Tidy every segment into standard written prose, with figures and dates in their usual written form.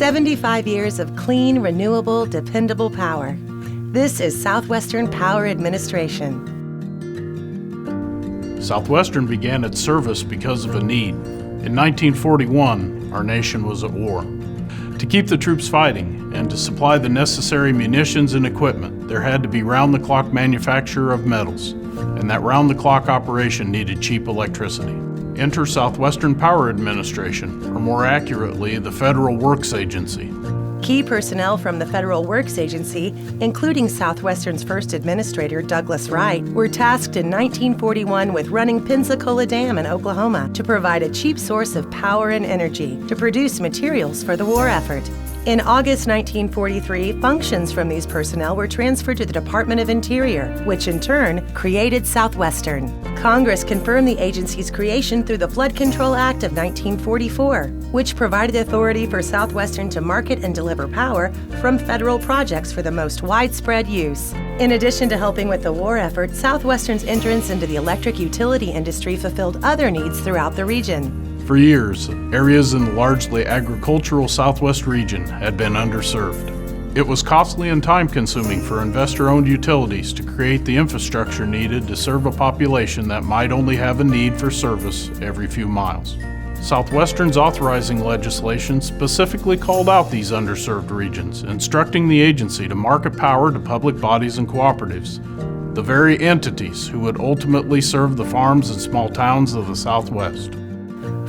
75 years of clean, renewable, dependable power. This is Southwestern Power Administration. Southwestern began its service because of a need. In 1941, our nation was at war. To keep the troops fighting and to supply the necessary munitions and equipment, there had to be round-the-clock manufacture of metals, and that round-the-clock operation needed cheap electricity. Enter Southwestern Power Administration, or more accurately, the Federal Works Agency. Key personnel from the Federal Works Agency, including Southwestern's first administrator, Douglas Wright, were tasked in 1941 with running Pensacola Dam in Oklahoma to provide a cheap source of power and energy to produce materials for the war effort. In August 1943, functions from these personnel were transferred to the Department of Interior, which in turn created Southwestern. Congress confirmed the agency's creation through the Flood Control Act of 1944, which provided authority for Southwestern to market and deliver power from federal projects for the most widespread use. In addition to helping with the war effort, Southwestern's entrance into the electric utility industry fulfilled other needs throughout the region. For years, areas in the largely agricultural Southwest region had been underserved. It was costly and time-consuming for investor-owned utilities to create the infrastructure needed to serve a population that might only have a need for service every few miles. Southwestern's authorizing legislation specifically called out these underserved regions, instructing the agency to market power to public bodies and cooperatives, the very entities who would ultimately serve the farms and small towns of the Southwest.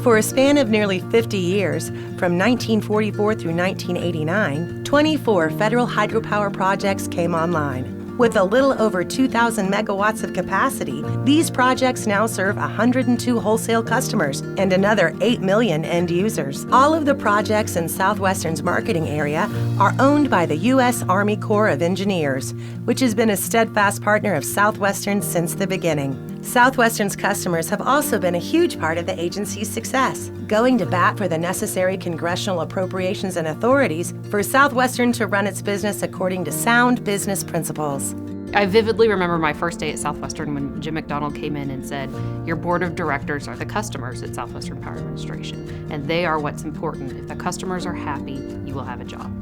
For a span of nearly 50 years, from 1944 through 1989, 24 federal hydropower projects came online. With a little over 2,000 megawatts of capacity, these projects now serve 102 wholesale customers and another 8 million end users. All of the projects in Southwestern's marketing area are owned by the U.S. Army Corps of Engineers, which has been a steadfast partner of Southwestern since the beginning. Southwestern's customers have also been a huge part of the agency's success, going to bat for the necessary congressional appropriations and authorities for Southwestern to run its business according to sound business principles. I vividly remember my first day at Southwestern when Jim McDonald came in and said, "Your board of directors are the customers at Southwestern Power Administration, and they are what's important. If the customers are happy, you will have a job."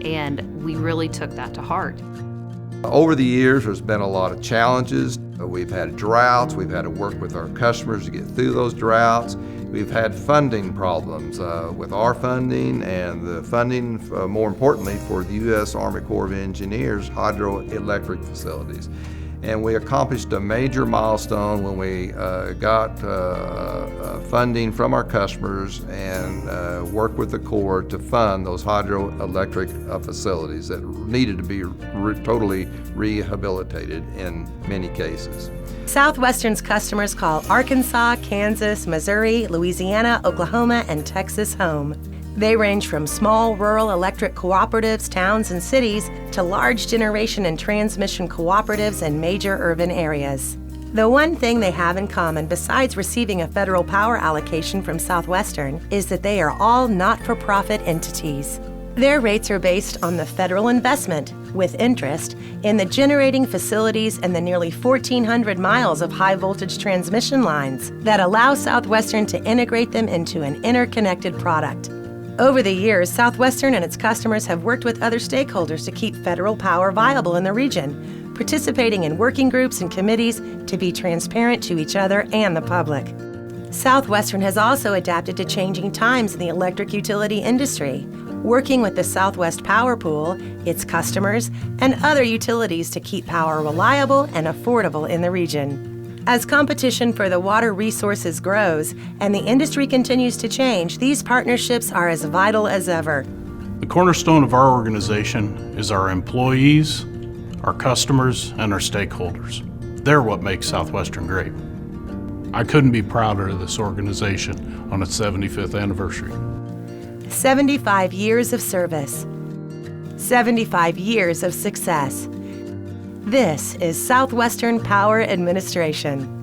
And we really took that to heart. Over the years, there's been a lot of challenges. We've had droughts. We've had to work with our customers to get through those droughts. We've had funding problems with our funding and the funding, more importantly, for the U.S. Army Corps of Engineers hydroelectric facilities. And we accomplished a major milestone when we got funding from our customers and worked with the Corps to fund those hydroelectric facilities that needed to be totally rehabilitated in many cases. Southwestern's customers call Arkansas, Kansas, Missouri, Louisiana, Oklahoma, and Texas home. They range from small rural electric cooperatives, towns, and cities to large generation and transmission cooperatives in major urban areas. The one thing they have in common besides receiving a federal power allocation from Southwestern is that they are all not-for-profit entities. Their rates are based on the federal investment, with interest, in the generating facilities and the nearly 1,400 miles of high-voltage transmission lines that allow Southwestern to integrate them into an interconnected product. Over the years, Southwestern and its customers have worked with other stakeholders to keep federal power viable in the region, participating in working groups and committees to be transparent to each other and the public. Southwestern has also adapted to changing times in the electric utility industry, working with the Southwest Power Pool, its customers, and other utilities to keep power reliable and affordable in the region. As competition for the water resources grows and the industry continues to change, these partnerships are as vital as ever. The cornerstone of our organization is our employees, our customers, and our stakeholders. They're what makes Southwestern great. I couldn't be prouder of this organization on its 75th anniversary. 75 years of service. 75 years of success. This is Southwestern Power Administration.